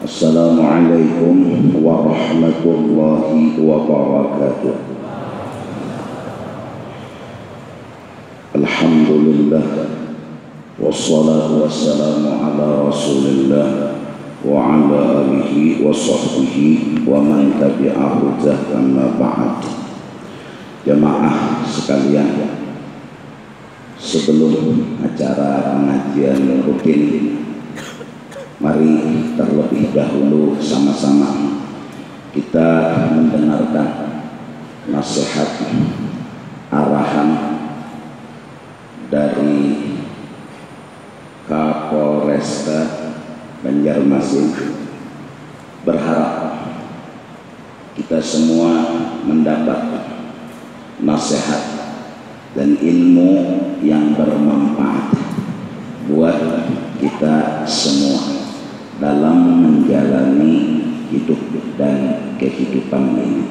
Assalamualaikum warahmatullahi wabarakatuh. Alhamdulillah wassalatu wassalamu ala rasulillah wa ala alihi wa sahbihi wa man tabi'ahu amma ba'd. Jamaah sekalian, sebelum acara pengajian rutin, mari terlebih dahulu sama-sama kita mendengarkan nasihat arahan dari Kapolresta Banjarmasin. Berharap kita semua mendapat nasihat dan ilmu yang bermanfaat buat kita semua dalam menjalani hidup dan kehidupan ini.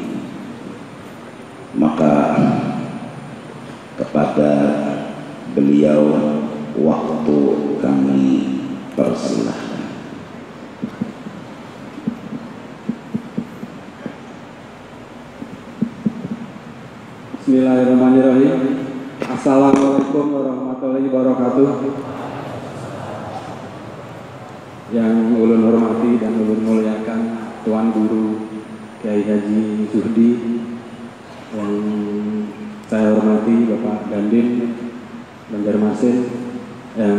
Maka kepada beliau waktu kami persilahkan. Bismillahirrahmanirrahim. Assalamualaikum warahmatullahi wabarakatuh. Yang ulun hormati dan ulun muliakan Tuan Guru Kiai Haji Suhdi, yang saya hormati Bapak Dandim Banjarmasin, yang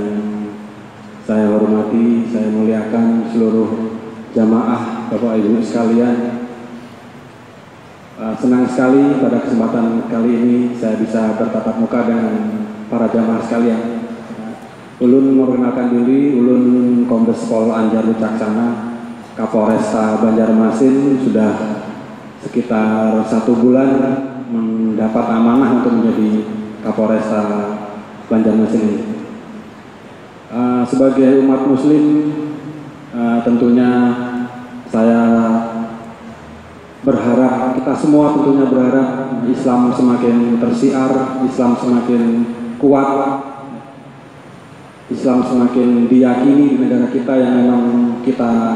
saya hormati, saya muliakan seluruh jamaah Bapak Ibu sekalian. Senang sekali pada kesempatan kali ini saya bisa bertatap muka dengan para jamaah sekalian. Ulun memperkenalkan diri, ulun Kombes Pol Anjar Wicaksana, Kapolresta Banjarmasin, sudah sekitar 1 bulan mendapat amanah untuk menjadi Kapolresta Banjarmasin ini. Sebagai umat muslim, tentunya saya berharap, kita semua tentunya berharap Islam semakin tersiar, Islam semakin kuat, Islam semakin diyakini di negara kita yang memang kita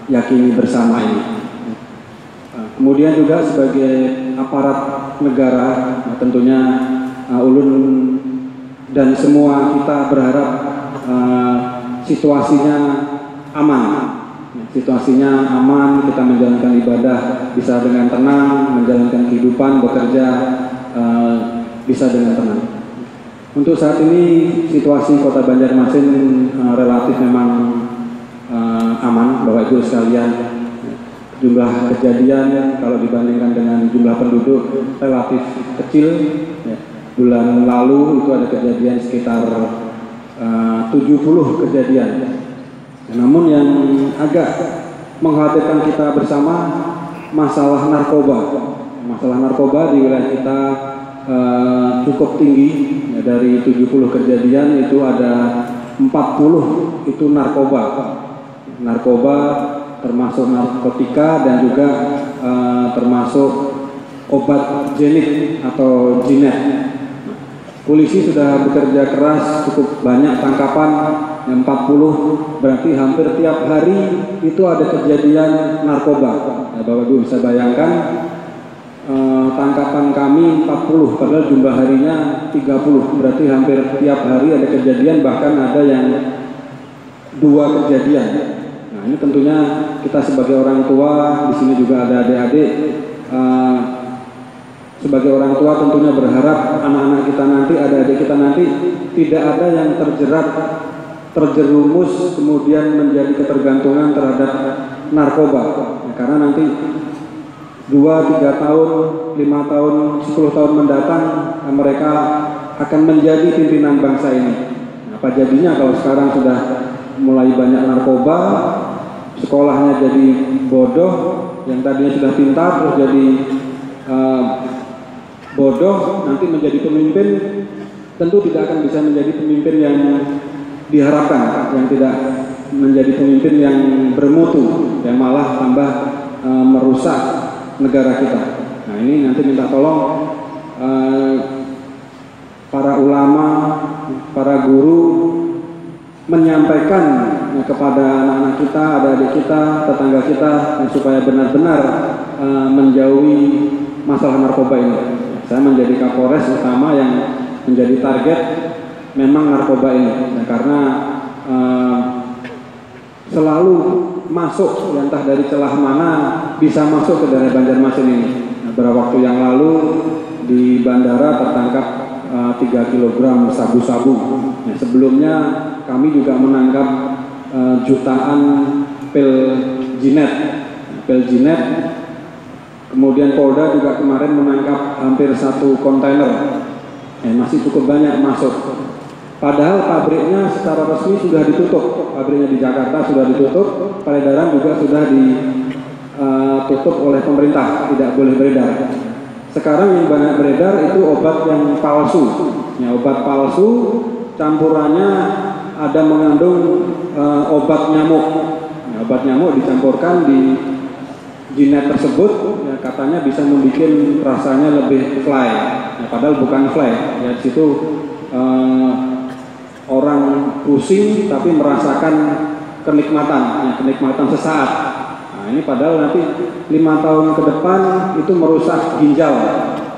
yakini bersama ini. Kemudian juga sebagai aparat negara, tentunya ulun dan semua kita berharap situasinya aman. Situasinya aman, kita menjalankan ibadah bisa dengan tenang, menjalankan kehidupan, bekerja bisa dengan tenang. Untuk saat ini situasi Kota Banjarmasin relatif memang aman, Bapak Ibu sekalian. Jumlah kejadian kalau dibandingkan dengan jumlah penduduk relatif kecil. Bulan lalu itu ada kejadian sekitar 70 kejadian. Namun yang agak mengkhawatirkan kita bersama masalah narkoba. Masalah narkoba di wilayah kita cukup tinggi, ya, dari 70 kejadian itu ada 40 itu narkoba. Narkoba termasuk narkotika dan juga termasuk obat jenik atau jinet. Polisi sudah bekerja keras, cukup banyak tangkapan, 40, berarti hampir tiap hari itu ada kejadian narkoba. Ya, Bapak Ibu bisa bayangkan, tangkapan kami 40, padahal jumlah harinya 30, berarti hampir tiap hari ada kejadian, bahkan ada yang 2 kejadian. Nah, ini tentunya kita sebagai orang tua, di sini juga ada adik-adik, sebagai orang tua tentunya berharap anak-anak kita nanti, adik-adik kita nanti tidak ada yang terjerumus kemudian menjadi ketergantungan terhadap narkoba. Ya, karena nanti 2-3 tahun, 5 tahun, 10 tahun mendatang mereka akan menjadi pimpinan bangsa ini. Apa jadinya kalau sekarang sudah mulai banyak narkoba, sekolahnya jadi bodoh, yang tadinya sudah pintar terus jadi bodoh, nanti menjadi pemimpin tentu tidak akan bisa menjadi pemimpin yang diharapkan, yang tidak menjadi pemimpin yang bermutu, yang malah tambah merusak negara kita. Nah, ini nanti minta tolong para ulama, para guru menyampaikan kepada anak-anak kita, adik-adik kita, tetangga kita, supaya benar-benar menjauhi masalah narkoba ini. Saya menjadi Kapolres utama yang menjadi target memang narkoba ini, karena selalu masuk, entah dari celah mana bisa masuk ke daerah Banjarmasin ini. Beberapa waktu yang lalu di bandara tertangkap 3 kg sabu-sabu. Sebelumnya kami juga menangkap jutaan pil jinet. Kemudian Polda juga kemarin menangkap hampir 1 kontainer. Masih cukup banyak masuk. Padahal pabriknya secara resmi sudah ditutup. Pabriknya di Jakarta sudah ditutup, peredaran juga sudah ditutup oleh pemerintah, tidak boleh beredar. Sekarang yang banyak beredar itu obat yang palsu. Obat palsu campurannya ada mengandung obat nyamuk. Obat nyamuk dicampurkan di jinet tersebut, katanya bisa membuat rasanya lebih fly. Padahal bukan fly. Di situ orang pusing tapi merasakan kenikmatan sesaat. Ini padahal nanti 5 tahun ke depan itu merusak ginjal.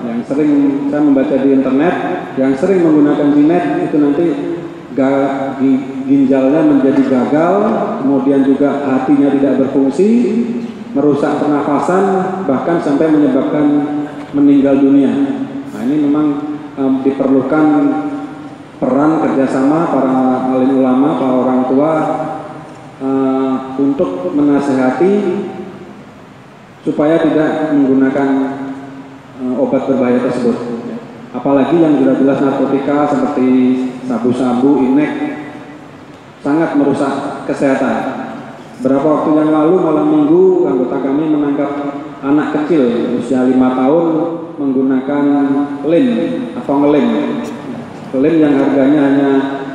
Yang sering saya membaca di internet, yang sering menggunakan jinet itu nanti ginjalnya menjadi gagal, kemudian juga hatinya tidak berfungsi, merusak pernafasan, bahkan sampai menyebabkan meninggal dunia. Ini memang diperlukan peran kerjasama para alim ulama, para orang tua untuk menasihati supaya tidak menggunakan obat berbahaya tersebut. Apalagi yang jelas-jelas narkotika seperti sabu-sabu, inek sangat merusak kesehatan. Berapa waktu yang lalu malam minggu anggota kami menangkap anak kecil usia 5 tahun menggunakan lem atau ngelem. Lem yang harganya hanya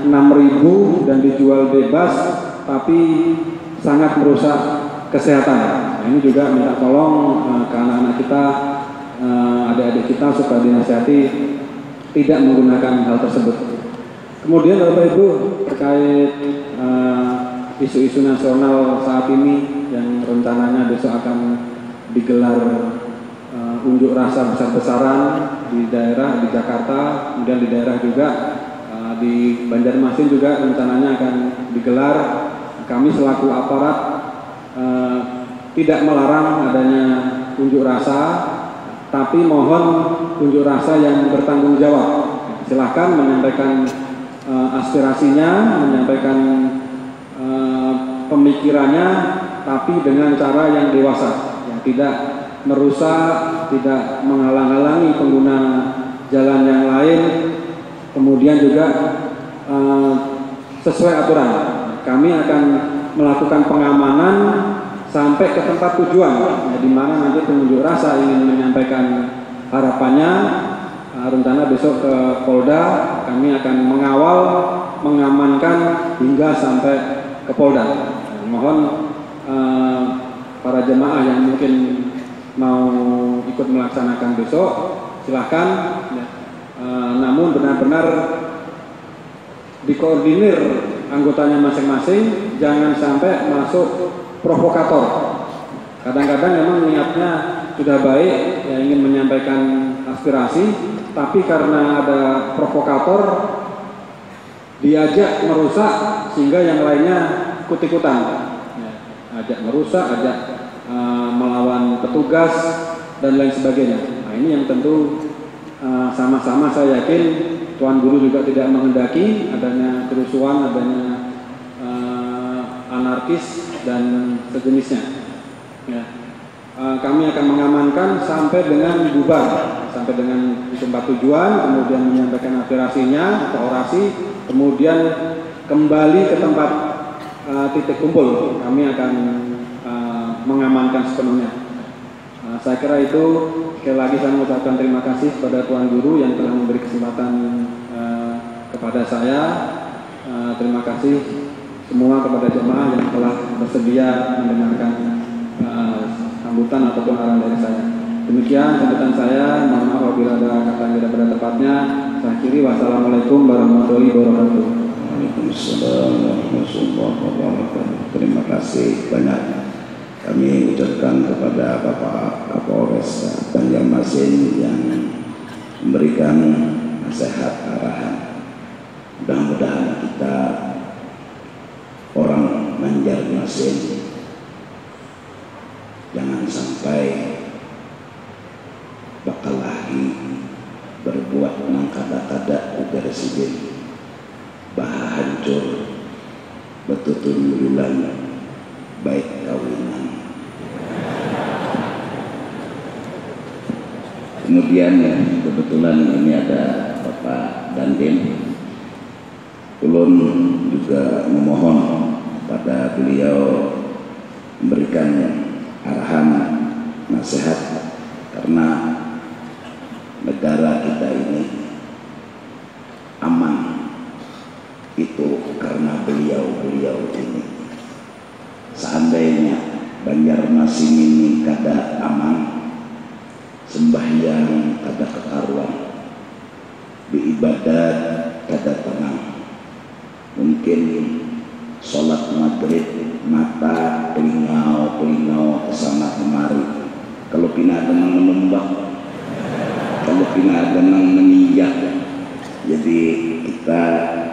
6.000 dan dijual bebas, tapi sangat merusak kesehatan. Ini juga minta tolong ke anak-anak kita, adik-adik kita supaya dinasihati tidak menggunakan hal tersebut. Kemudian Bapak Ibu, terkait isu-isu nasional saat ini yang rencananya besok akan digelar unjuk rasa besar-besaran di daerah, di Jakarta, kemudian di daerah juga di Banjarmasin juga rencananya akan digelar. Kami selaku aparat tidak melarang adanya unjuk rasa, tapi mohon unjuk rasa yang bertanggung jawab. Silahkan menyampaikan aspirasinya, menyampaikan pemikirannya, tapi dengan cara yang dewasa, yang tidak merusak, tidak menghalang-halangi pengguna jalan yang lain, kemudian juga sesuai aturan. Kami akan melakukan pengamanan sampai ke tempat tujuan, di mana nanti pengunjuk rasa ingin menyampaikan harapannya. Rencana besok ke Polda, kami akan mengawal, mengamankan hingga sampai ke Polda. Mohon para jemaah yang mungkin mau ikut melaksanakan besok, silahkan. Namun benar-benar dikoordinir anggotanya masing-masing, jangan sampai masuk provokator. Kadang-kadang memang niatnya sudah baik, ya ingin menyampaikan aspirasi, tapi karena ada provokator diajak merusak sehingga yang lainnya ikut-ikutan, ajak merusak, ajak melawan petugas dan lain sebagainya. Nah, ini yang tentu sama-sama saya yakin Tuan Guru juga tidak menghendaki adanya kerusuhan, adanya anarkis dan sejenisnya. Ya. Kami akan mengamankan sampai dengan bubar, sampai dengan tempat tujuan, kemudian menyampaikan aspirasinya atau orasi, kemudian kembali ke tempat titik kumpul. Kami akan mengamankan sepenuhnya. Saya kira itu. Sekali lagi saya mengucapkan terima kasih kepada Tuan Guru yang telah memberi kesempatan kepada saya. Terima kasih semua kepada jemaah yang telah bersedia mendengarkan sambutan ataupun arahan dari saya. Demikian sambutan saya. Mohon maaf apabila ada kata yang tidak pada tempatnya. Saya akhiri. Wassalamualaikum warahmatullahi wabarakatuh. Waalaikumsalam warahmatullahi wabarakatuh. Terima kasih banyak kami ucapkan kepada Bapak Kapolres Banjarmasin yang memberikan nasihat arahan. Mudah-mudahan kita orang Banjarmasin jangan sampai bakal lagi berbuat nang kada-kada ugar residen bah hancur betutul bulan baik kawinan. Kemudian kebetulan ini ada Bapak Dandim, ulun juga memohon pada beliau memberikan arahan nasihat karena negara kita ini aman itu karena beliau-beliau ini. Seandainya Banjarmasin ini kada aman, sembahyang kada kekaruan, beribadat kada tenang, mungkin sholat maghrib mata pelingau kesana kemari, kalau pina ada nang menumbak, kalau pina ada nang menginjak. Jadi kita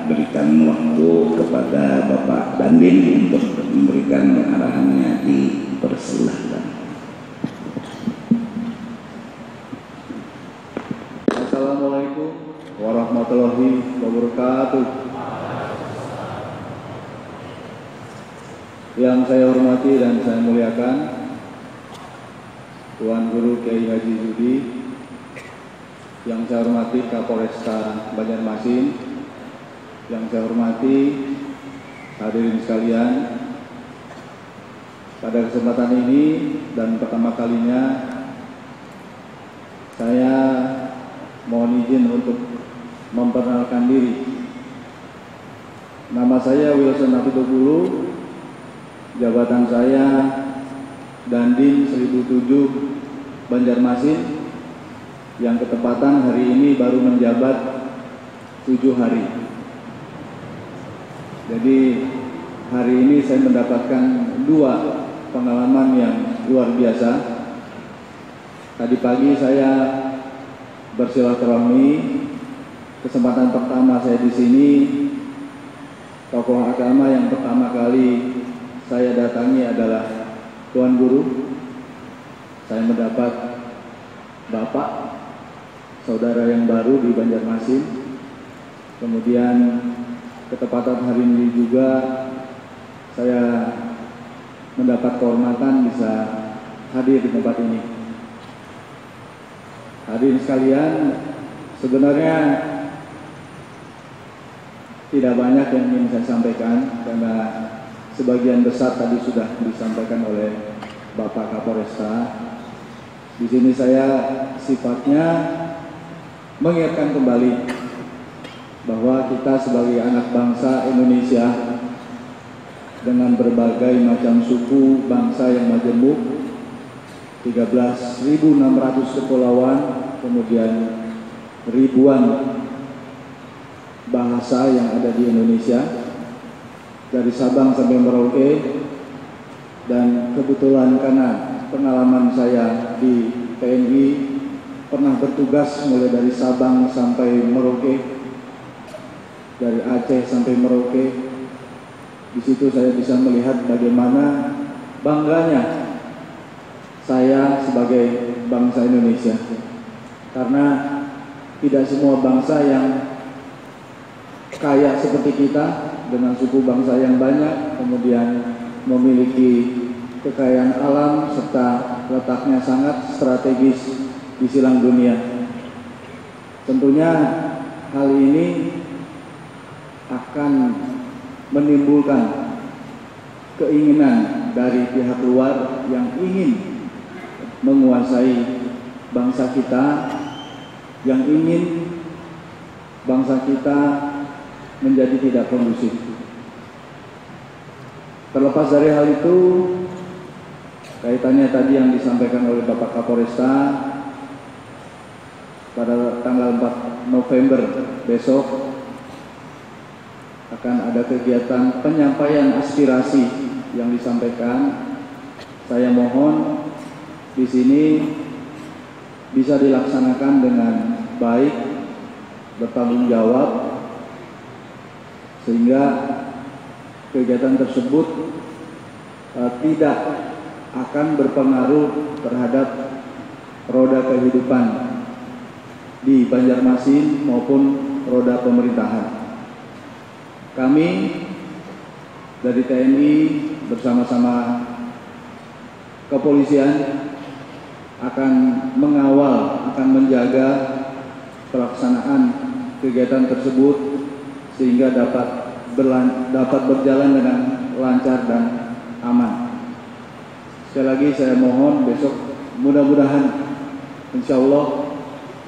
berikan waktu kepada Bapak Dandim untuk memberikan arahannya, dipersilahkan. Assalamualaikum warahmatullahi wabarakatuh. Yang saya hormati dan saya muliakan Tuan Guru Kiai Haji Zudi, yang saya hormati Kapolresta Banjarmasin, yang saya hormati hadirin sekalian. Pada kesempatan ini dan pertama kalinya saya mohon izin untuk memperkenalkan diri. Nama saya Wilson Hafidhullah, jabatan saya Dandim 1007 Banjarmasin, yang ketepatan hari ini baru menjabat 7 hari. Jadi hari ini saya mendapatkan 2 pengalaman yang luar biasa. Tadi pagi saya bersilaturahmi, kesempatan pertama saya di sini, tokoh agama yang pertama kali saya datangi adalah Tuan Guru. Saya mendapat Bapak, saudara yang baru di Banjarmasin. Kemudian ketepatan hari ini juga saya mendapat kehormatan bisa hadir di tempat ini. Hadirin sekalian, sebenarnya tidak banyak yang ingin saya sampaikan karena sebagian besar tadi sudah disampaikan oleh Bapak Kapolresta. Di sini saya sifatnya mengingatkan kembali bahwa kita sebagai anak bangsa Indonesia dengan berbagai macam suku bangsa yang majemuk, 13.600 kepulauan, kemudian ribuan bahasa yang ada di Indonesia, dari Sabang sampai Merauke. Dan kebetulan karena pengalaman saya di TNI pernah bertugas mulai dari Sabang sampai Merauke, dari Aceh sampai Merauke. Di situ saya bisa melihat bagaimana bangganya saya sebagai bangsa Indonesia, karena tidak semua bangsa yang kaya seperti kita dengan suku bangsa yang banyak, kemudian memiliki kekayaan alam serta letaknya sangat strategis di silang dunia. Tentunya hal ini akan menimbulkan keinginan dari pihak luar yang ingin menguasai bangsa kita, yang ingin bangsa kita menjadi tidak kondusif. Terlepas dari hal itu, kaitannya tadi yang disampaikan oleh Bapak Kapolresta, pada tanggal 4 November besok akan ada kegiatan penyampaian aspirasi yang disampaikan. Saya mohon di sini bisa dilaksanakan dengan baik, bertanggung jawab, sehingga kegiatan tersebut tidak akan berpengaruh terhadap roda kehidupan di Banjarmasin maupun roda pemerintahan. Kami dari TNI bersama-sama kepolisian akan mengawal, akan menjaga pelaksanaan kegiatan tersebut sehingga dapat berjalan dengan lancar dan aman. Sekali lagi saya mohon besok mudah-mudahan insya Allah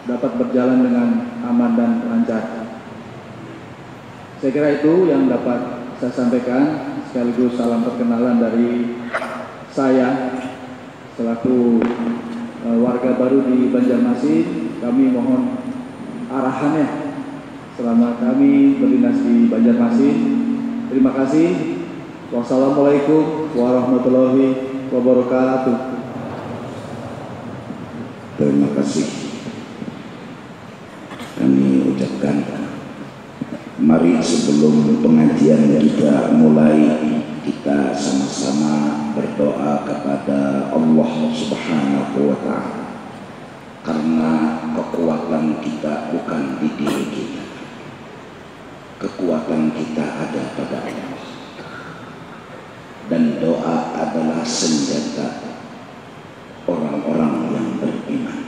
dapat berjalan dengan aman dan lancar. Saya kira itu yang dapat saya sampaikan, sekaligus salam perkenalan dari saya selaku warga baru di Banjarmasin. Kami mohon arahannya selama kami berdinas di Banjarmasin. Terima kasih. Wassalamualaikum warahmatullahi wabarakatuh. Terima kasih. Kami ucapkan, mari sebelum pengajian kita mulai, kita sama-sama berdoa kepada Allah Subhanahu wa Ta'ala, karena kekuatan kita bukan di diri kita, kekuatan kita ada pada Allah, dan doa adalah senjata orang-orang yang beriman.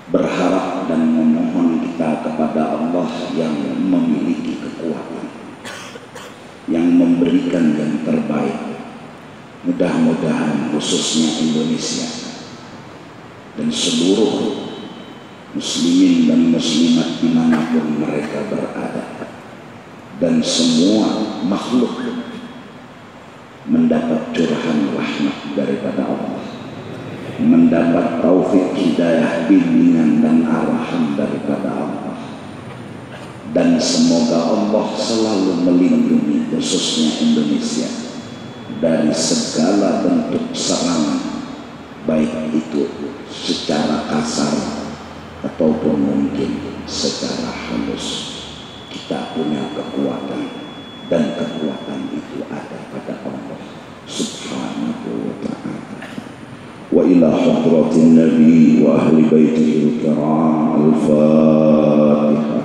Berharap dan memohon kita kepada Allah yang memiliki kekuatan, yang memberikan yang terbaik. Mudah-mudahan khususnya Indonesia dan seluruh muslimin dan muslimat dimanapun mereka berada, dan semua makhluk mendapat curahan rahmat daripada Allah, mendapat taufik hidayah, bimbingan dan arahan daripada Allah. Dan semoga Allah selalu melindungi khususnya Indonesia dari segala bentuk serangan, baik itu secara kasar ataupun mungkin secara halus. Kita punya kekuatan, dan kekuatan itu ada pada Allah Subhanahu wa Ta'ala. Wa ila hadratin Nabi wa ahli baitihi al-kiram. Al-Fatihah.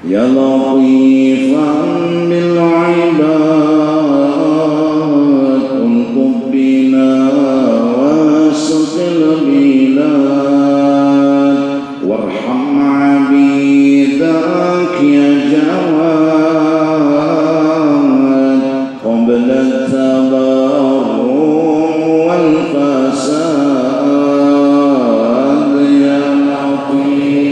Ya latifan bil ibad ulqub bina wasil bilad warham abidak ya jawad qabla tabarrum wal fasad ya latifan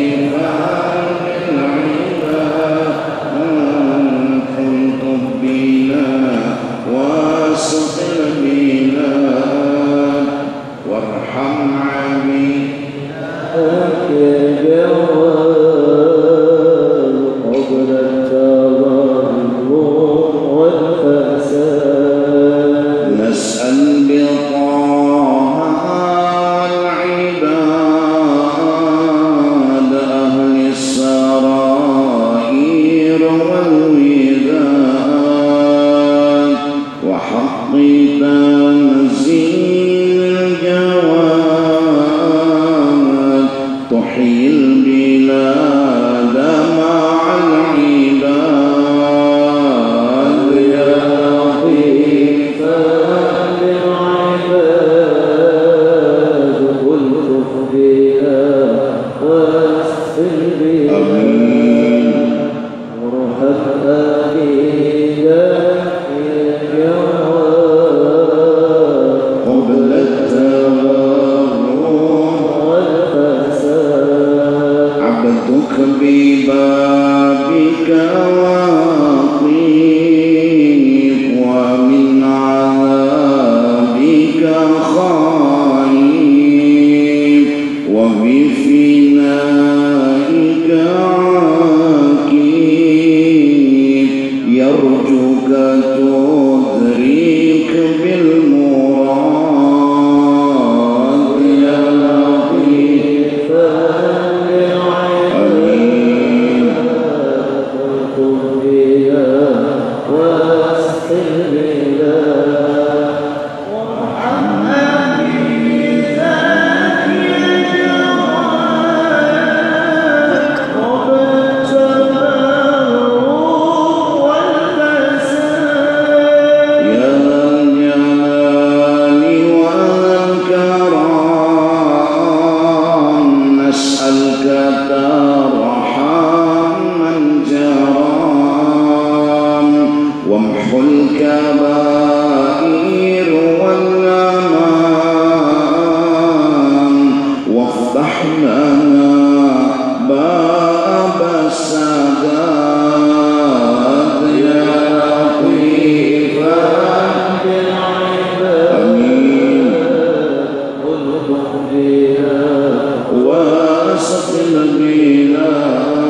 واسق البلاد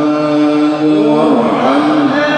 وارحمها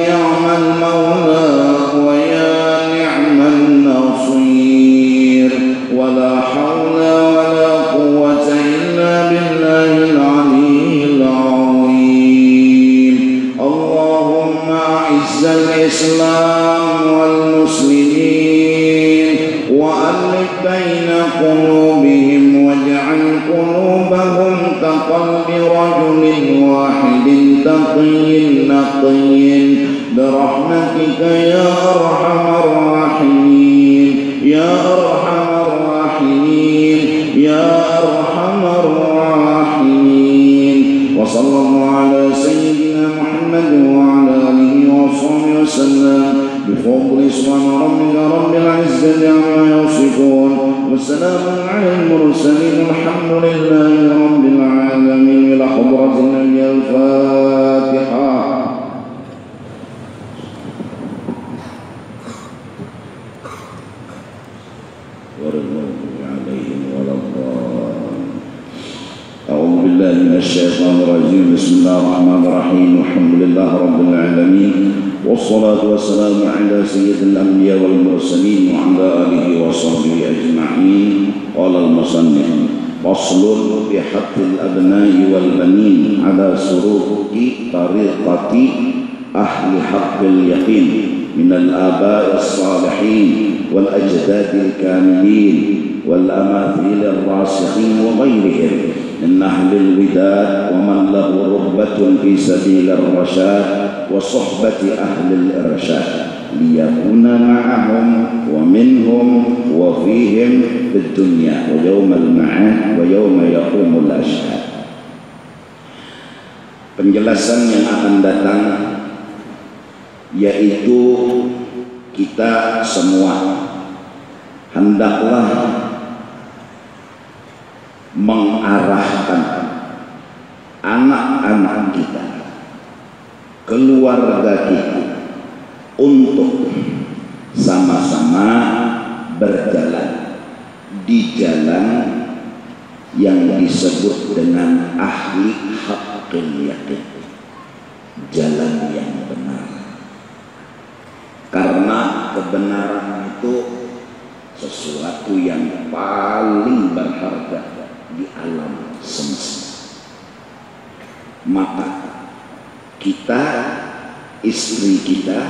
نعم المولى ويا نعم النصير. بين قلوبهم واجعل قلوبهم كقلب رجل واحد تقي نقي برحمتك يا أرحم الراحمين يا أرحم الراحمين يا أرحم الراحمين. وصلى الله على سيدنا محمد وعلى آله وصحبه وسلم بفضل سبحان ربك رب العزة عما يصفون وسلام على المرسلين الحمد لله رب العالمين. إلى حضرة النبي الفاتحة. أعوذ بالله من الشيطان الرجيم. بسم الله الرحمن الرحيم. الحمد لله رب العالمين والصلاة والسلام على سيد الأنبياء والمرسلين وعلى آله وصحبه أجمعين. قال المصنف: فصل في حق الأبناء والبنين على سلوك طريقة أهل حق اليقين من الآباء الصالحين والأجداد الكاملين والأماثيل الراسخين وغيرهم من أهل الوداد ومن له رغبة في سبيل الرشاد وصحبة أهل الإرشاد ليكون معهم ومنهم وفيهم في الدنيا ويوم المعاد ويوم يقوم الأشهاد. Penjelasan yang akan datang yaitu kita semua hendaklah mengarahkan anak-anak kita, keluarga kita untuk sama-sama berjalan di jalan yang disebut dengan ahli haqqil yaqin, jalan yang benar. Karena kebenaran itu sesuatu yang paling berharga di alam semesta. Maka kita, istri kita,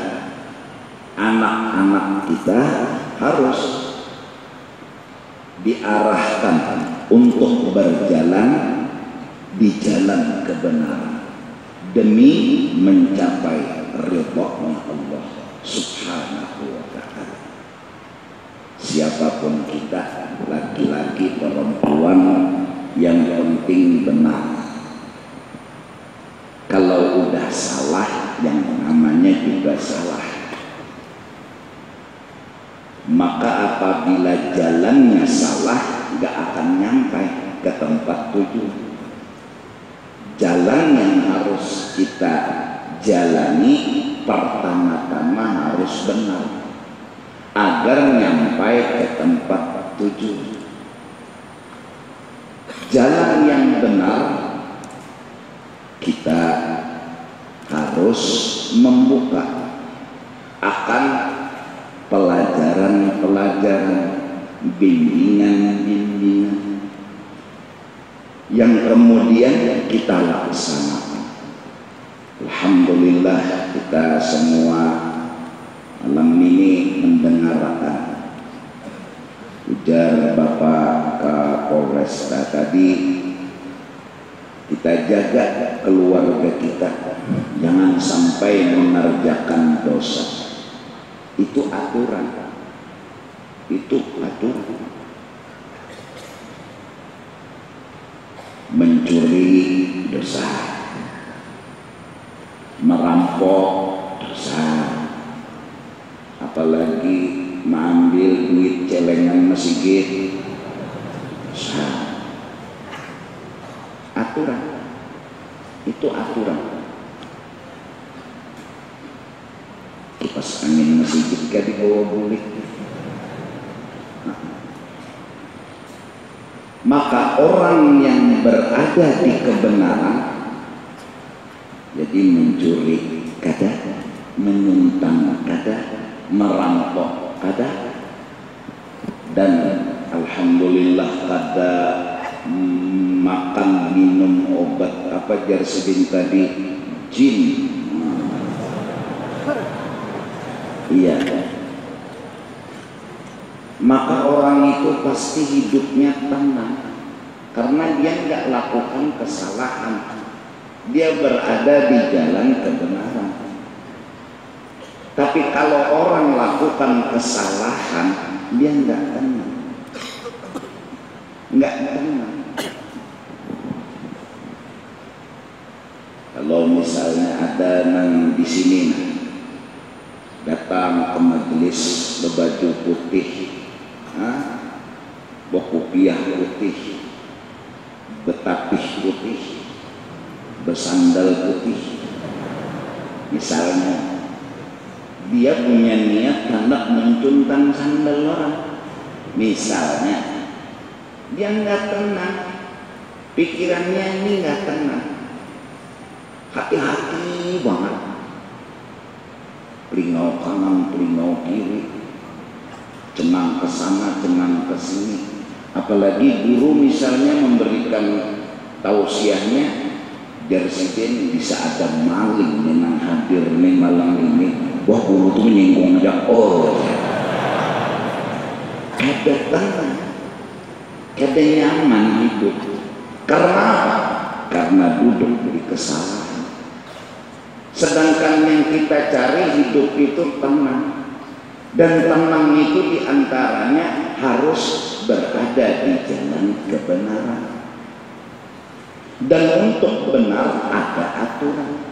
anak-anak kita harus diarahkan untuk berjalan di jalan kebenaran demi mencapai ridha-Nya Allah Subhanahu wa ta'ala. Siapapun kita, laki-laki, perempuan, yang penting benar. Kalau udah salah, yang namanya juga salah. Maka apabila jalannya salah, gak akan nyampai ke tempat tujuan. Jalan yang harus kita jalani pertama-tama harus benar agar nyampai ke tempat tujuan. Jalan yang benar kita harus membuka akan pelajaran-pelajaran, bimbingan-bimbingan yang kemudian kita laksanakan. Alhamdulillah kita semua malam ini mendengarkan ujar Bapak Kapolresta tadi, kita jaga keluarga kita jangan sampai mengerjakan dosa. Itu aturan, mencuri dosa, merampok dosa, apalagi mengambil duit celengan masjid dosa. Aturan, itu aturan. Kipas angin masjid gak dibawa boleh. Maka orang yang berada di kebenaran, jadi mencuri kada, menyuntang kada, merampok kada, dan alhamdulillah kada makan minum obat apa jar sedin tadi jin. Iya, maka orang itu pasti hidupnya tenang karena dia nggak lakukan kesalahan, dia berada di jalan kebenaran. Tapi kalau orang lakukan kesalahan, dia nggak tenang, nggak tenang. Kalau misalnya ada yang di sini datang ke majelis berbaju putih, berkopiah putih, betapih putih, bersandal putih, misalnya dia punya niat hendak mencuntan sandal orang, misalnya dia nggak tenang, pikirannya ini nggak tenang, hati-hati banget, pelingau kanan, pelingau kiri, cengang ke sana, cengang ke sini. Apalagi guru misalnya memberikan tausiahnya, Jarsiden bisa ada maling yang hadir nih malam ini. Wah, guru tuh menyinggung aja. Oh, ada tenang, ada nyaman hidup. Karena apa? Karena duduk di kesalahan. Sedangkan yang kita cari hidup itu tenang. Dan tenang itu diantaranya harus berada di jalan kebenaran. Dan untuk benar ada aturan.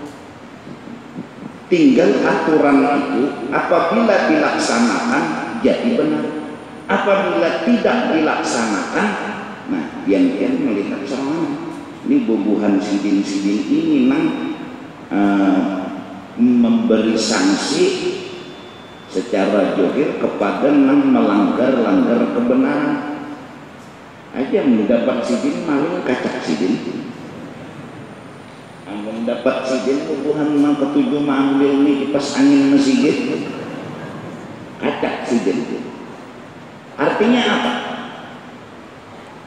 Tinggal aturan itu apabila dilaksanakan jadi benar. Apabila tidak dilaksanakan, nah yang melihat soalnya ini bubuhan sidin-sidin ini memberi sanksi secara johir kepada yang melanggar kebenaran. Aja mendapat sidin maling kacak sidin, mendapat sidin bubuhan mang ketujuh mengambil nih kipas angin mesigit kacak sidin. Artinya apa?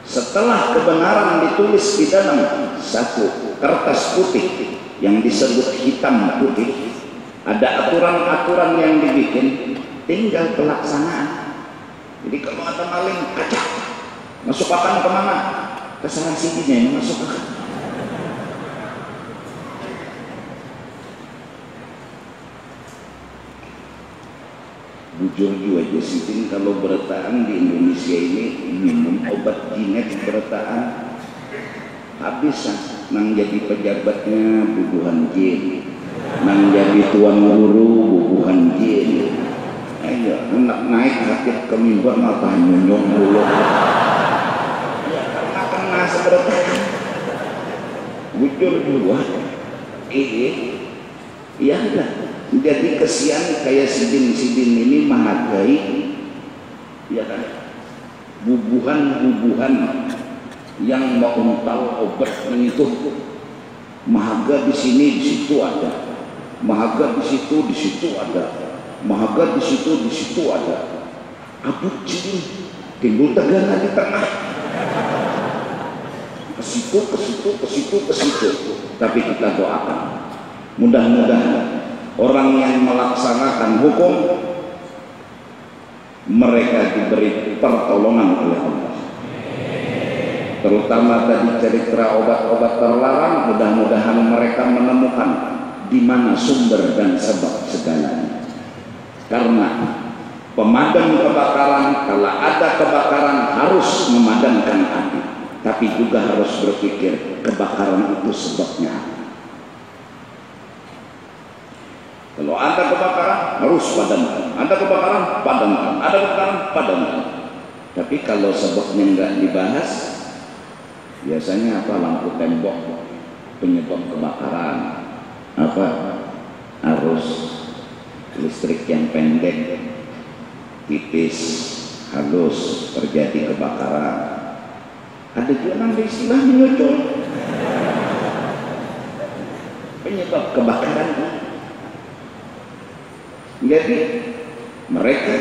Setelah kebenaran ditulis di dalam satu kertas putih yang disebut hitam putih, ada aturan-aturan yang dibikin, tinggal pelaksanaan. Jadi kalau ada maling kacak, masuk akan kemana? Ke sarang sidinnya yang masuk akan. Bujur juga aja sidin kalau bertaan di Indonesia ini minum obat jinet bertaan habis nang jadi pejabatnya bubuhan jin, nang jadi tuan guru bubuhan jin. Ayo hendak naik sakit ke mimbar mata nyonyong dulu. Ya karena kena sebertaan. Bujur juga. Iya enggak. Jadi kesian kayak sidin-sidin ini menghargai, ya kan, bubuhan-bubuhan yang mau untal obat itu, mahaga di sini, di situ ada, mahaga di situ ada, mahaga di situ ada. Abut cilin, timbul tegana di tengah, ke situ. Tapi kita doakan, mudah-mudahan orang yang melaksanakan hukum mereka diberi pertolongan oleh Allah. Terutama tadi cerita obat-obat terlarang, mudah-mudahan mereka menemukan di mana sumber dan sebab segalanya. Karena pemadam kebakaran, kalau ada kebakaran harus memadamkan api, tapi juga harus berpikir kebakaran itu sebabnya apa. Kalau ada kebakaran harus padamkan, ada kebakaran padamkan, ada kebakaran padamkan. Tapi kalau sebabnya enggak dibahas, biasanya apa? Lampu tembok penyebab kebakaran, apa? Arus listrik yang pendek, tipis, halus, terjadi kebakaran. Ada juga yang istilah menyucul penyebab kebakaran. Jadi mereka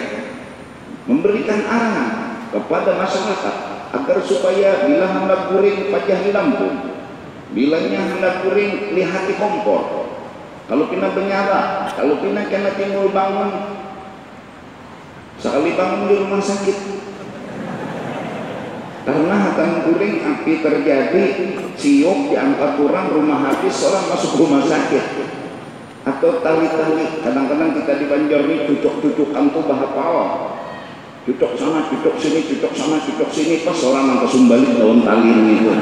memberikan arahan kepada masyarakat agar supaya bila hendak kuring pajahi lampu, bilanya hendak kuring lihati kompor, kalau pina benyara, kalau pina kena timbul bangun sekali bangun di rumah sakit karena hatang kuring api terjadi, siok diangkat kurang, rumah habis, orang masuk rumah sakit. Atau tali-tali, kadang-kadang kita di Banjar ini cucuk-cucukan tuh bahapal, cucuk sana, cucuk sini, cucuk sana, cucuk sini, pas orang nangka sumbalik daun tali gitu.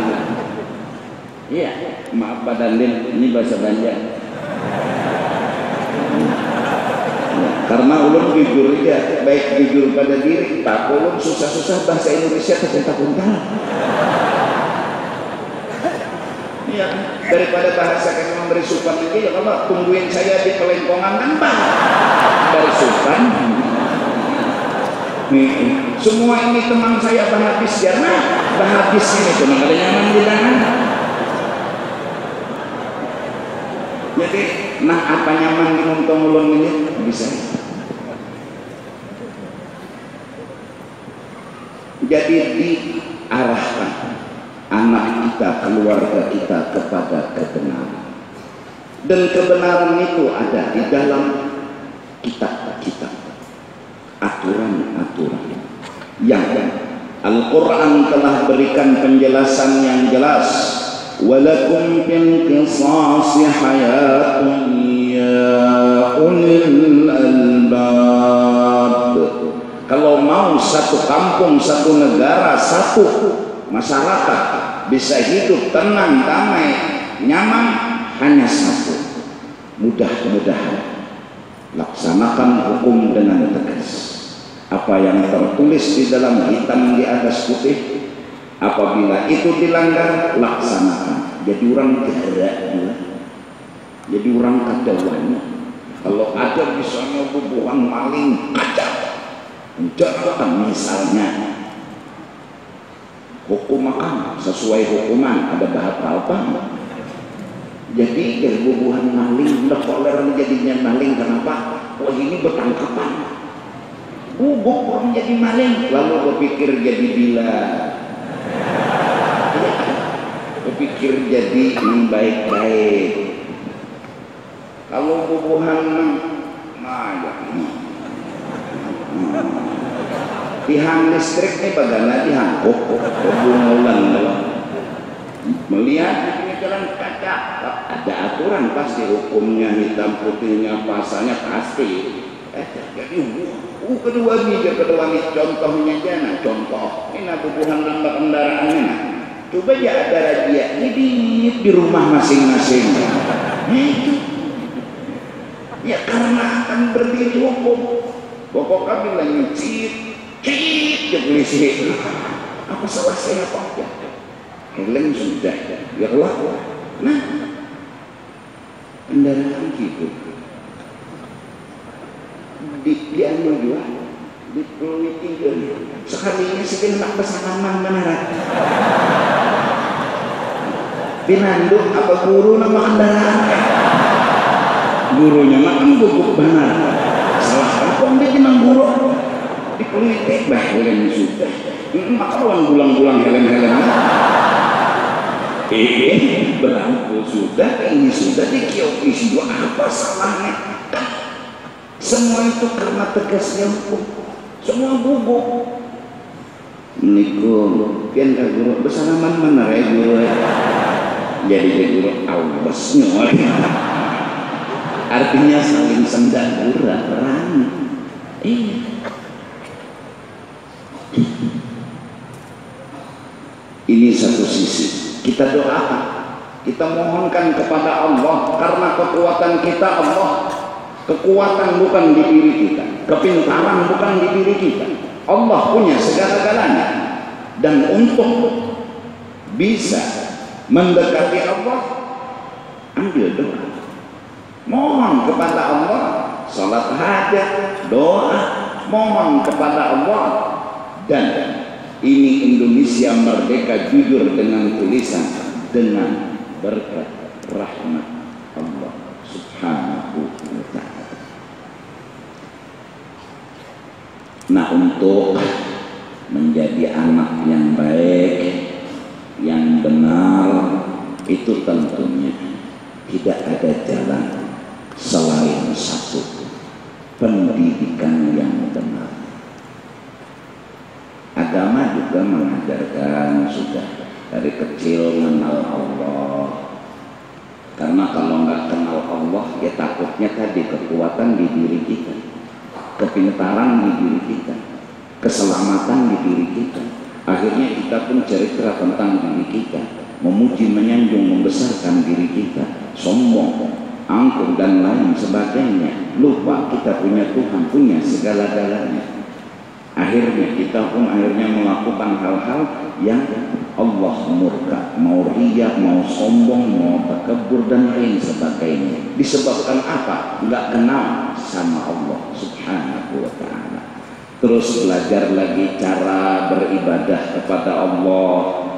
Iya, maaf Pak Dandin, ini bahasa Banjar. Karena ulun jujur aja, baik jujur pada diri, tak ulun susah-susah bahasa Indonesia kecentak untal. Iya, daripada bahasa kayak memberi supan ini, ya kalau tungguin saya di pelengkongan kan bang, dari supan. Nih, semua ini teman saya bahadis karena bahadis ini cuma ada nyaman di tangan. Jadi, nah apa nyaman di untung ulun ini bisa. Jadi diarahkan anak kita, keluarga kita kepada kebenaran. Dan kebenaran itu ada di dalam kitab-kitab, aturan-aturan yang Al-Quran telah berikan penjelasan yang jelas. Walakum fil qisasi hayatun ya ulil albab. Kalau mau satu kampung, satu negara, satu masyarakat bisa hidup tenang, damai, nyaman, hanya satu. Mudah-mudahan laksanakan hukum dengan tegas. Apa yang tertulis di dalam hitam di atas putih, apabila itu dilanggar, laksanakan. Jadi orang gerak juga, jadi orang kadawan. Kalau ada misalnya bubuhan maling, kacau. Jangan misalnya hukum makan sesuai hukuman, ada bahasa apa? Jadi kebubuhan maling, udah koler jadinya maling, kenapa? Wah ini bertangkapan. Bubuk orang jadi maling, lalu berpikir jadi bila, berpikir jadi yang baik-baik. Kalau bubuhan tiang listrik ini bagaimana dihangkuk kebungulan melihat ini jalan kaca, ada aturan pasti hukumnya, hitam putihnya, pasalnya pasti. Jadi kedua nih contohnya jana, contoh ini bubuhan lambak kendaraan ini. Coba aja ada razia di rumah masing-masing. Itu ya karena akan berdiri hukum. Pokok kami lagi cit ke polisi. Apa salah saya apa ya? Helm sudah ya keluar. Nah, kendaraan gitu diambil juga, dipeliti juga. Sekalinya sejenak bersama beneran. Pinanduk apa guru nama kendaraan? Gurunya makan bubuk benar. Salah satu dia memang guru dipeliti helm sudah. Maka orang bulang-bulang helm-helm. Berangkul sudah, ini sudah dikioki dua, apa salahnya? Semua itu karena tegasnya hukum. Semua bubuk. Niku pian ka guru bersalaman mana ya guru. Jadi guru awasnya. Artinya saling sendagura perang. Ini satu sisi. Kita doakan, kita mohonkan kepada Allah, karena kekuatan kita Allah. Kekuatan bukan di diri kita, kepintaran bukan di diri kita. Allah punya segala-galanya. Dan untuk bisa mendekati Allah, ambil doa. Mohon kepada Allah, salat hajat, doa, mohon kepada Allah. Dan ini Indonesia merdeka jujur dengan tulisan, dengan berkat rahmat Allah Subhanahu wa ta'ala. Nah, untuk menjadi anak yang baik, yang benar, itu tentunya tidak ada jalan selain satu, pendidikan yang benar. Agama juga mengajarkan sudah dari kecil mengenal Allah. Karena kalau nggak kenal Allah, ya takutnya tadi kekuatan di diri kita, kepintaran di diri kita, keselamatan di diri kita. Akhirnya kita pun cerita tentang diri kita, memuji, menyanjung, membesarkan diri kita, sombong, angkuh dan lain sebagainya. Lupa kita punya Tuhan, punya segala-galanya. Akhirnya kita pun melakukan hal-hal yang Allah murka, mau riya, mau sombong, mau takabur dan lain sebagainya. Disebabkan apa? Nggak kenal sama Allah Subhanahu wa ta'ala. Terus belajar lagi cara beribadah kepada Allah,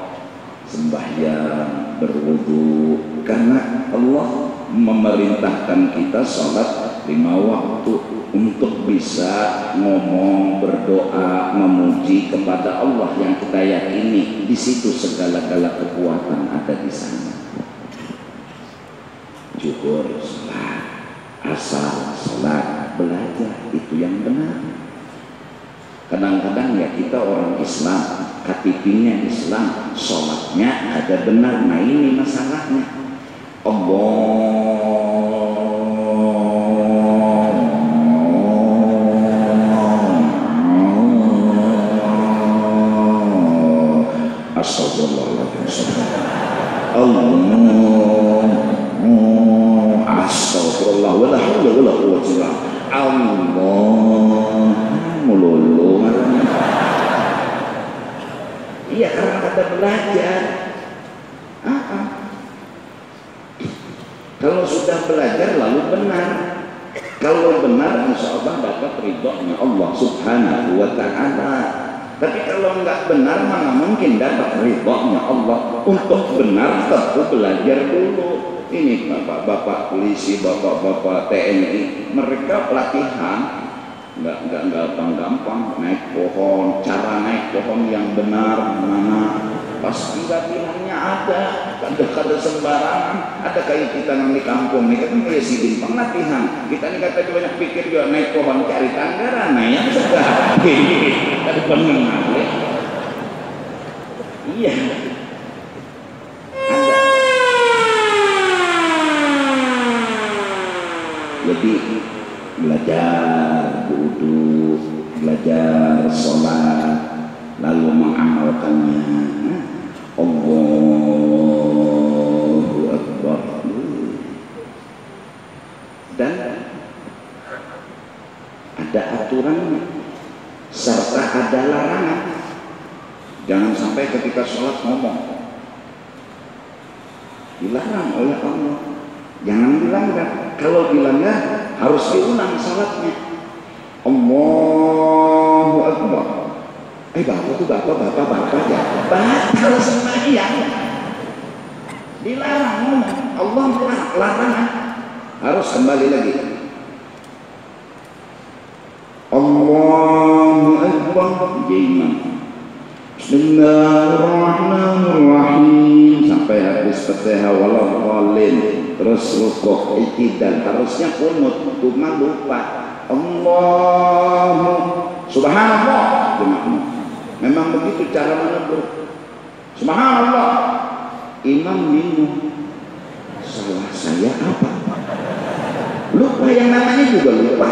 sembahyang, berwudu, karena Allah memerintahkan kita sholat 5 waktu untuk bisa ngomong, berdoa, memuji kepada Allah yang kita yakini di situ segala-gala kekuatan ada di sana. Zuhur, sholat, asar, sholat, belajar itu yang benar. Kadang-kadang ya kita orang Islam, KTP-nya Islam, sholatnya ada benar. Nah ini masalahnya. Astagfirullah wala haula wala quwwata illa billah. Allah melulu. Iya, karena ada belajar. Kalau sudah belajar lalu benar. Kalau benar insya Allah dapat ridhonya Allah Subhanahu wa ta'ala. Tapi kalau enggak benar mana mungkin dapat ridhonya Allah. Untuk benar tentu belajar dulu. Ini bapak-bapak polisi, bapak-bapak TNI, mereka pelatihan enggak gampang-gampang naik pohon, cara naik pohon yang benar mana, pasti latihannya ada sembarangan. Ada kayak kita yang di kampung nih kan kayak sidin penglatihan, kita nih kata banyak pikir juga naik pohon cari tanggaran, nah yang sudah ini ada pengenal ya. Iya. Jadi belajar wudu, belajar sholat, lalu mengamalkannya. Allahu Akbar. Dan ada aturan serta ada larangan. Jangan sampai ketika sholat ngomong, dilarang oleh Allah. Jangan dilanggar. Kalau dilanggar harus diulang salatnya. Allahu Akbar. Bapak tuh bapak ya. Batal sembahyang. Dilarang ngomong. Allah larangan. Harus kembali lagi. Allahu Akbar. Imam. Bismillahirrahmanirrahim sampai habis Fatihah waladhdallin. Terus rukuk i'tidal, harusnya kunut, cuma lupa. Allahu subhanallah. Memang begitu cara menegur. Subhanallah. Imam bingung. Salah saya apa? Lupa, yang namanya juga lupa.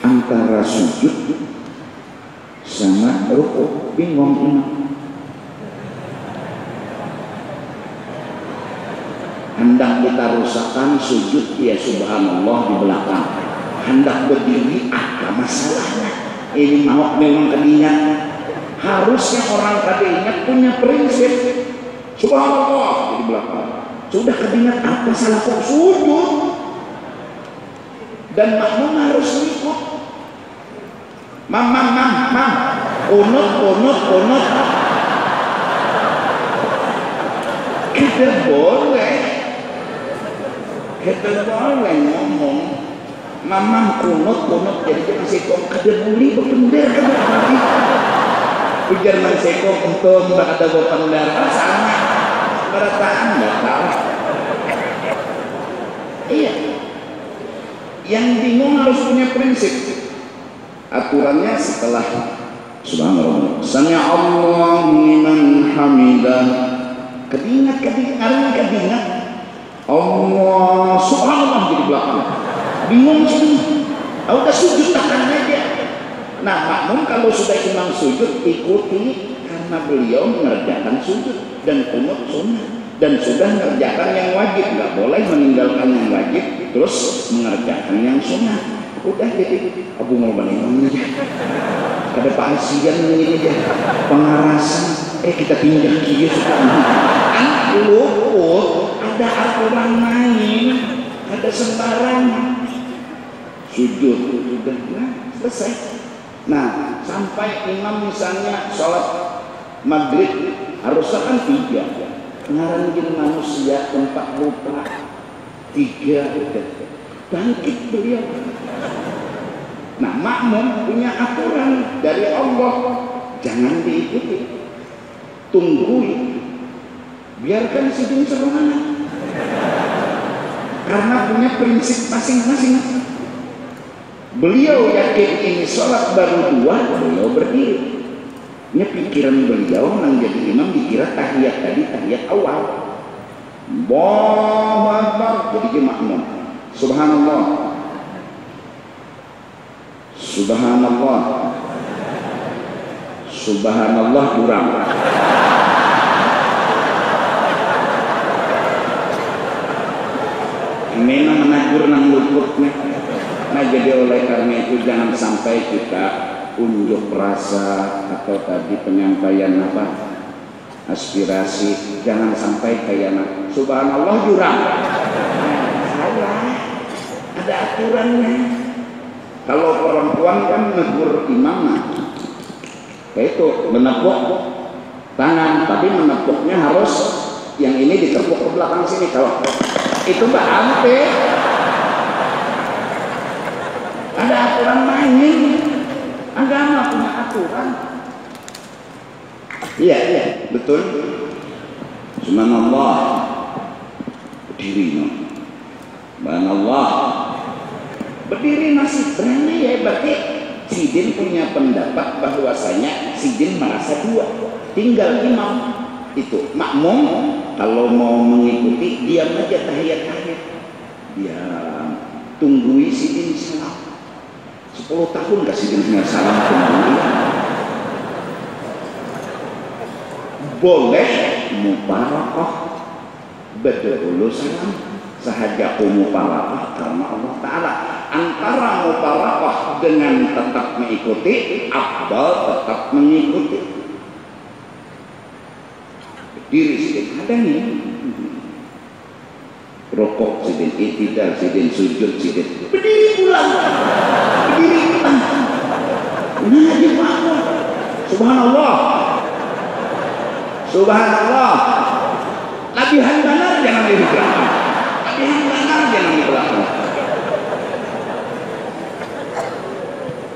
Antara sujud sama rukuk bingung imam. Hendak kita rusakkan sujud ya subhanallah di belakang, hendak berdiri apa masalahnya? Ini mau memang keingat. Harusnya orang kada ingat punya prinsip subhanallah di belakang. Sudah keingat apa salah kok sujud? Dan makmum harus ikut. Mam unut kita boleh ngomong mamam kunut jadi kita sekong kada boleh berpendar kada lagi ujar man sekong untuk ada berpendar sama berataan batal. Iya, yang bingung harus punya prinsip. Aturannya setelah Subhanallah. Sami'a Allahu liman hamidah. Kedingat. Allah subhanallah di belakang. Bingung sih. Udah sujud tangan aja. Nah, makmum kalau sudah imam sujud ikuti karena beliau mengerjakan sujud dan qunut sunnah dan sudah mengerjakan yang wajib. Nggak boleh meninggalkan yang wajib terus mengerjakan yang sunnah. Udah jadi Abu mau bangun aja. Ada Pak Asian ini aja pengarasan. Kita pinjam dia suka. Luput, ada aturan main, ada sembarang sujud sudah selesai. Nah, sampai imam misalnya sholat maghrib harusnya kan 3. Ngarangin manusia tempat lupa 3 udah bangkit beliau. Nah, makmum punya aturan dari Allah, jangan diikuti, tungguin. Biarkan sidin serongan karena punya prinsip masing-masing. Beliau yakin ini sholat baru 2, beliau berdiri. Ini pikiran beliau nang jadi imam dikira tahiyat tadi tahiyat awal. Allahu Akbar jadi makmum. Subhanallah. Subhanallah. Subhanallah kurang. Memang menakur nang luputnya. Nah, jadi oleh karena itu jangan sampai kita unjuk rasa atau tadi penyampaian aspirasi, jangan sampai kayak subhanallah jurang. Salah, ada aturannya. Kalau perempuan kan menegur imam, kayak itu menepuk tangan, tapi menepuknya harus yang ini ditepuk ke belakang sini. Kalau itu Mbak Ante ada aturan main, agama punya aturan. Iya betul. Subhanallah berdiri, subhanallah berdiri masih berani ya, berarti sidin punya pendapat bahwasanya sidin merasa 2, tinggal imam. Itu makmum kalau mau mengikuti diam aja tahiyat, diam, tunggui sidin salam. 10 tahun kasih sidin salam tunggui. Boleh mubarakah bedahulu salam sahaja mubarakah karena Allah Ta'ala. Antara mubarakah dengan tetap mengikuti, afdal tetap mengikuti. Diri sidin ada nih, rokok sidin, itidal sidin, sujud sidin, berdiri ulang, ngaji makmum. Subhanallah, subhanallah. Labihan benar jangan di belakang, labihan benar jangan di belakang.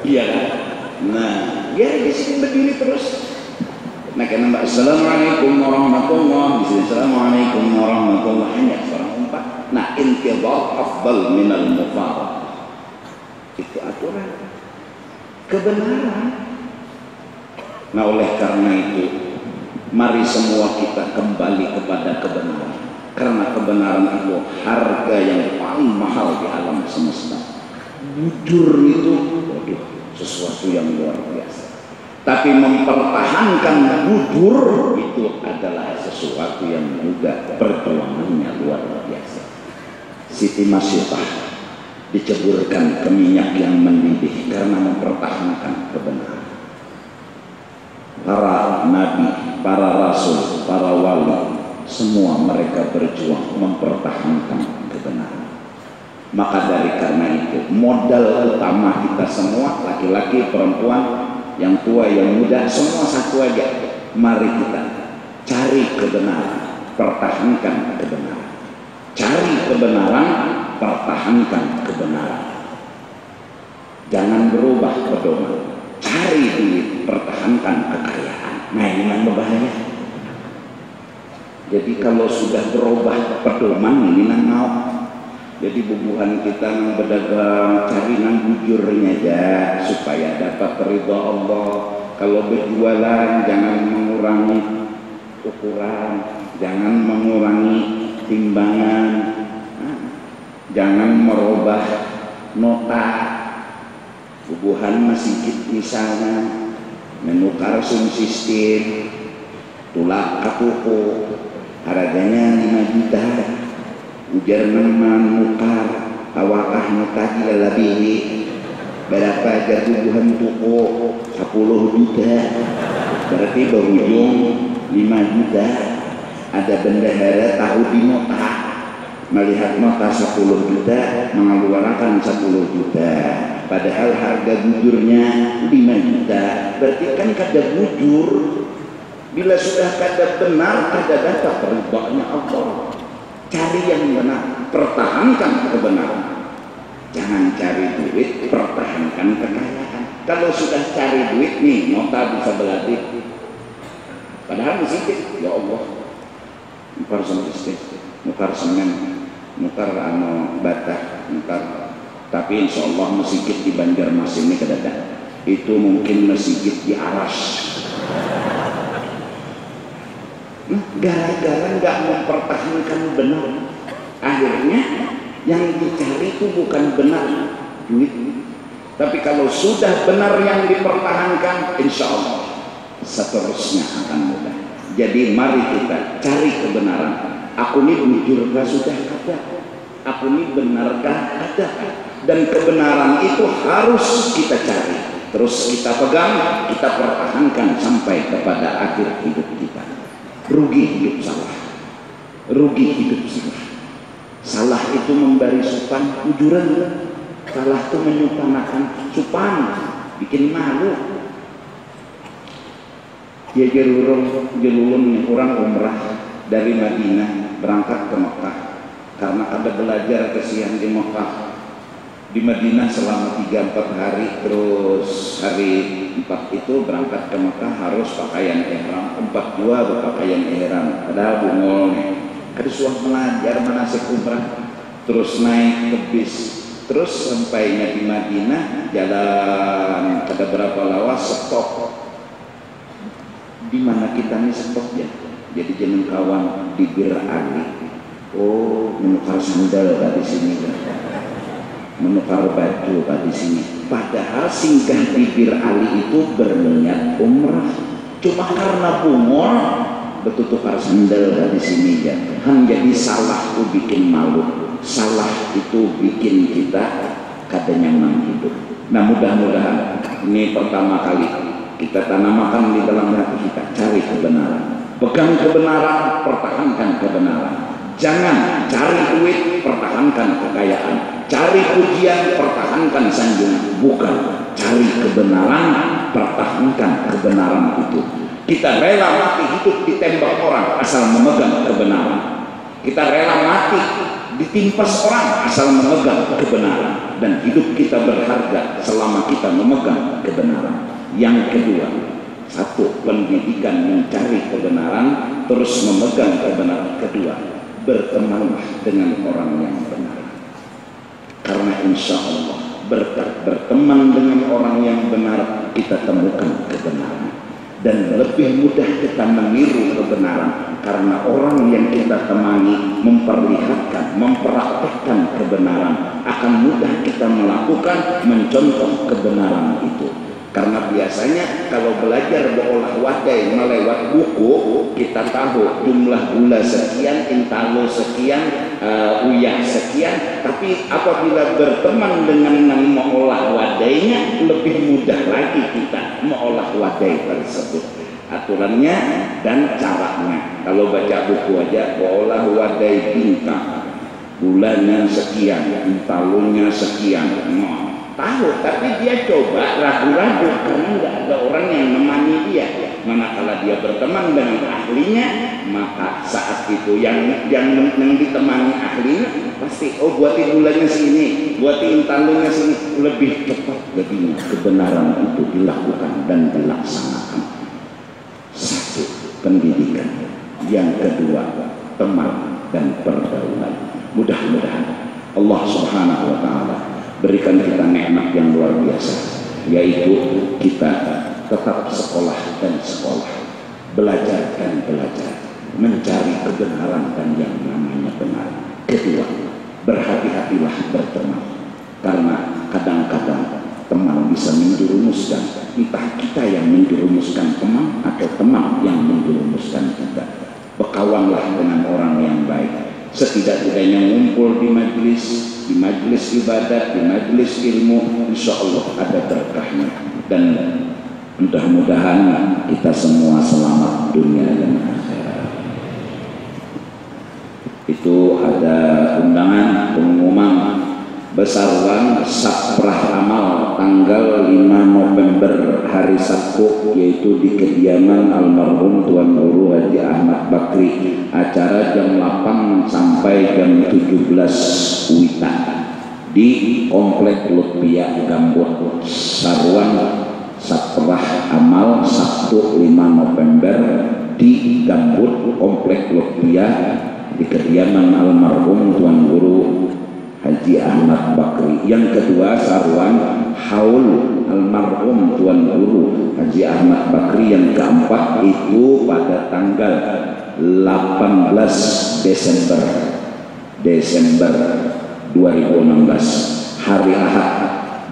Iya kan? Nah, biar di sini berdiri terus. Nah, karena assalamualaikum warahmatullahi wabarakatuh. Assalamualaikum warahmatullahi wabarakatuh. Seorang umpat. Nah, intidhar afdal minal mufaraqah. Itu aturan kebenaran. Nah, oleh karena itu mari semua kita kembali kepada kebenaran. Karena kebenaran itu harga yang paling mahal di alam semesta. Jujur itu sesuatu yang luar biasa. Tapi mempertahankan jujur itu adalah sesuatu yang juga perjuangannya luar biasa. Siti Masyidah diceburkan ke minyak yang mendidih karena mempertahankan kebenaran. Para nabi, para rasul, para wali, semua mereka berjuang mempertahankan kebenaran. Maka dari karena itu modal utama kita semua, laki-laki, perempuan, yang tua, yang muda, semua satu aja. Mari kita cari kebenaran, pertahankan kebenaran. Cari kebenaran, pertahankan kebenaran. Jangan berubah pedoman. Cari duit, pertahankan kekayaan. Nah, ini yang berbahaya. Jadi kalau sudah berubah pedoman, ini nang mau. Jadi bubuhan kita berdagang, cari nang jujurnya aja supaya dapat ridha Allah. kalau berjualan jangan mengurangi ukuran, jangan mengurangi timbangan, jangan merubah nota. Bubuhan masjid misalnya menukar sistem tulak kapuku harganya 5 juta, ujar nama nukar awakah nukar lebih berapa aja bubuhan tuku 10 juta, berarti berujung 5 juta. Ada bendahara tahu di nota, melihat nota 10 juta mengeluarkan 10 juta, padahal harga bujurnya 5 juta. Berarti kan kada bujur. Bila sudah kada benar, kada dapat ridhonya Allah. Cari yang benar, pertahankan kebenaran. Jangan cari duit, pertahankan kekayaan. Kalau sudah cari duit nih, nota bisa berlatih. Padahal sedikit, ya Allah. Nukar sistem, nukar semen, nukar bata, nukar. Tapi insya Allah masjid di Banjarmasin ini kedada. Itu mungkin masjid di Aras. Gara-gara nggak mempertahankan benar, akhirnya yang dicari itu bukan benar duit. Tapi kalau sudah benar yang dipertahankan, insya Allah seterusnya akan mudah. Jadi mari kita cari kebenaran. Aku ini bujurkah sudah ada, aku ini benarkah ada, dan kebenaran itu harus kita cari, terus kita pegang, kita pertahankan sampai kepada akhir hidup kita. Rugi hidup salah, rugi hidup salah. Salah itu memberi supan, ujuran. Salah itu menyupanakan, supan, bikin malu. Dia jelulun orang umrah dari Madinah berangkat ke Mekah karena ada belajar kesian di Mekah. Di Madinah selama 3-4 hari, terus hari 4 itu berangkat ke Mekah harus pakaian ihram, 4 juga berpakaian ihram. Padahal bungol nih, ada suah belajar manasik umrah, terus naik ke bis, terus sampainya di Madinah jalan ada berapa lawas stop. Di mana kita nih stop ya? Jadi jeneng kawan di Bir Ali. Oh, menukar sandal di sini kan. Menukar baju di sini. Padahal singgah di Bir Ali itu berniat umrah. Cuma karena bungol bertukar sandal di sini ya. Jadi salah itu bikin malu. Salah itu bikin kita kada nyaman hidup. Nah, mudah-mudahan ini pertama kali kita tanamkan di dalam hati kita, cari kebenaran. Pegang kebenaran, pertahankan kebenaran. Jangan cari duit, pertahankan kekayaan. Cari pujian, pertahankan sanjungan. Bukan, cari kebenaran, pertahankan kebenaran itu. Kita rela mati hidup ditembak orang asal memegang kebenaran. Kita rela mati ditimpas orang asal memegang kebenaran. Dan hidup kita berharga selama kita memegang kebenaran. Yang kedua, satu, pendidikan mencari kebenaran, terus memegang kebenaran. Kedua, bertemanlah dengan orang yang benar. Karena insya Allah berkat berteman dengan orang yang benar, kita temukan kebenaran. Dan lebih mudah kita meniru kebenaran, karena orang yang kita temani memperlihatkan, mempraktekkan kebenaran, akan mudah kita melakukan, mencontoh kebenaran itu. Karena biasanya kalau belajar berolah wadai melewat buku, kita tahu jumlah gula sekian, intalo sekian, uyah sekian. Tapi apabila berteman dengan yang mengolah wadainya, lebih mudah lagi kita mengolah wadai tersebut. Aturannya dan caranya. Kalau baca buku aja, berolah wadai bintang, gulanya sekian, intalonya sekian. Tahu, tapi dia coba ragu-ragu karena nggak ada orang yang menemani dia. Manakala dia berteman dengan ahlinya, maka saat itu yang ditemani ahlinya pasti, oh buatin gulanya sini, buatin intalunya sini, lebih cepat lebihnya kebenaran itu dilakukan dan dilaksanakan. Satu, pendidikan. Yang kedua, teman dan pergaulan. Mudah-mudahan Allah Subhanahu wa Ta'ala berikan kita nikmat yang luar biasa, yaitu kita tetap sekolah dan sekolah, belajar dan belajar, mencari kebenaran dan yang namanya benar. Kedua, berhati-hatilah berteman, karena kadang-kadang teman bisa menjerumuskan, entah kita yang menjerumuskan teman atau teman yang menjerumuskan kita. Berkawanlah dengan orang yang baik, setidak-tidaknya ngumpul di majelis ibadat, di majelis ilmu, insya Allah ada berkahnya, dan mudah-mudahan kita semua selamat dunia dan akhirat. Itu ada undangan pengumuman besaran saprah amal tanggal 5 November hari Sabtu, yaitu di kediaman almarhum Tuan Guru Haji Ahmad Bakri. Acara jam 8 sampai jam 17 WITA di Komplek Lutfia Gambut. Saruan saprah amal Sabtu 5 November di Gambut Komplek Lutfia di kediaman almarhum Tuan Guru Haji Ahmad Bakri. Yang kedua, saruan haul almarhum Tuan Guru Haji Ahmad Bakri. Yang keempat itu pada tanggal 18 Desember 2016 hari Ahad,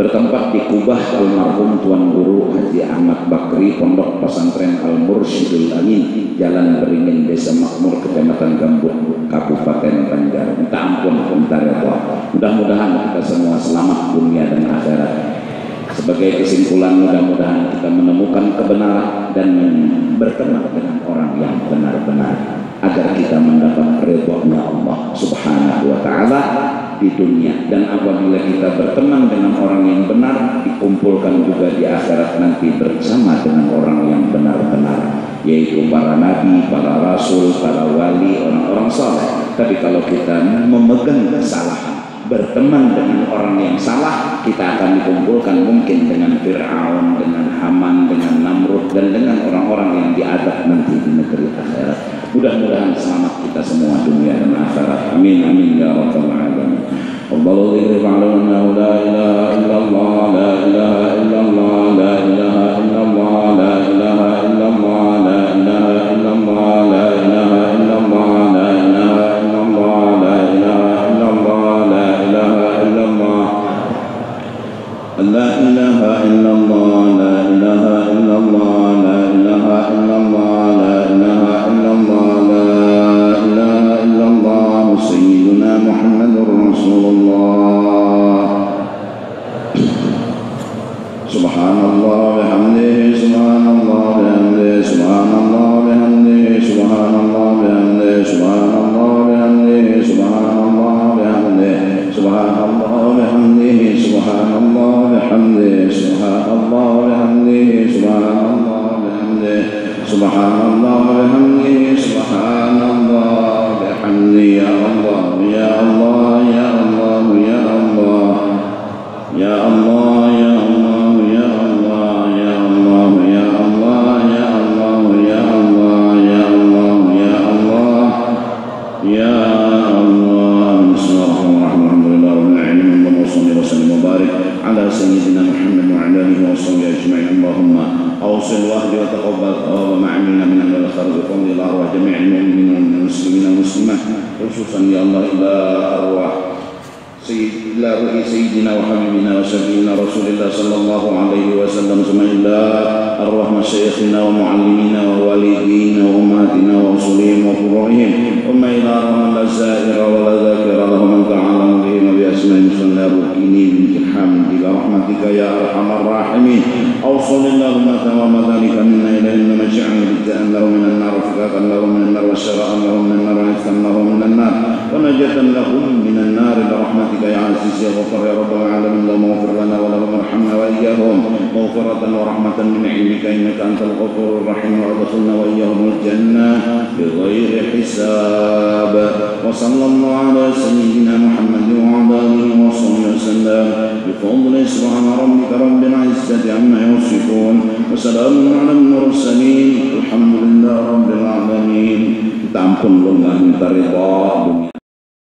bertempat di Kubah almarhum Tuan Guru Haji Ahmad Bakri, Pondok Pesantren Al-Mursyidul Amin, Jalan Beringin, Desa Makmur, Kecamatan Gambut, Kabupaten Banjar. Minta ampun bentar ya Allah. Mudah-mudahan kita semua selamat dunia dan akhirat. Sebagai kesimpulan, mudah-mudahan kita menemukan kebenaran dan berteman dengan orang yang benar-benar, agar kita mendapat ridhonya Allah Subhanahu wa Ta'ala di dunia. Dan apabila kita berteman dengan orang yang benar, dikumpulkan juga di akhirat nanti bersama dengan orang yang benar-benar, yaitu para nabi, para rasul, para wali, orang-orang saleh. Tapi kalau kita memegang kesalahan, berteman dengan orang yang salah, kita akan dikumpulkan mungkin dengan Fir'aun, dengan Haman, dengan Namrud, dan dengan orang-orang yang diadab nanti di negeri akhirat. Mudah-mudahan selamat kita semua dunia dan akhirat. Amin amin ya rabbal alamin. Allahu akbar, la ilaha illallah, la ilaha illallah, la ilaha illallah, la ilaha illallah, la ilaha illallah, la ilaha illallah, la ilaha illallah, la ilaha illallah, la ilaha illallah, la ilaha illallah, la ilaha illallah, la ilaha illallah, la ilaha illallah, la ilaha illallah, sayyiduna Muhammadur Rasulullah. Subhanallah bihamdihi, subhanallah bihamdihi, subhanallah bihamdihi, subhanallah bihamdihi, subhanallah bihamdihi, subhanallah bihamdihi, subhanallah bihamdihi, subhanallah bihamdihi, subhanallah bihamdihi, subhanallah bihamdihi, subhanallah bihamdihi, subhanallah bihamdihi. Ya Allah, ya Allah, ya Allah, ya Allah, ya Allah, ya Allah, ya Allah, ya Allah, ya Allah, ya Allah, ya Allah, ya Allah, ya Allah, ya Allah. Bismillahirrahmanirrahim. Allahumma shalli wa sallim wa barik ala sayyidina Muhammad wa ala alihi wa sahbihi ajma'in. Allahumma awsil wahdi wa taqabbal wa ma'amilna min al-khair wa qamdi al-arwah jami'il mu'minin wal muslimin wal muslimat, khususan ya Allah ila arwah ila ruhi sayyidina wa habibina wa syafi'ina Rasulillah sallallahu alaihi wasallam, summa ila arwah masyayikhina wa muallimina wa walidina wa ummatina wa usulihim wa furu'ihim, umma ila arwah la za'ira wa la dhakira lahum ta'ala bihim wa bi asma'ihim sallallahu kini bintiham ila rahmatika ya arhamar rahimin. Awsalillahu ma tawama dhalika minna ilayhim wa maj'alna bid'an lahum minan nar wa fikatan lahum minan nar wa syara'an lahum minan nar wa ifkan lahum minan nar wa najatan lahum minan nar bi rahmatika ya aziz ya ghafar ya rabbal alamin. Allahumma ighfir lana wa lahum warhamna wa iyyahum maghfiratan wa rahmatan min 'indika innaka antal ghafurur rahim wa adkhilna wa iyyahum al-jannah bighairi hisab. Wa sallallahu ala sayyidina Muhammad wa ala alihi wa sahbihi wasallam bi fadli subhana rabbika rabbil izzati amma yasifun wa salamun ala al-mursalin walhamdulillahi rabbil alamin. Minta ampun, minta ridha dunia.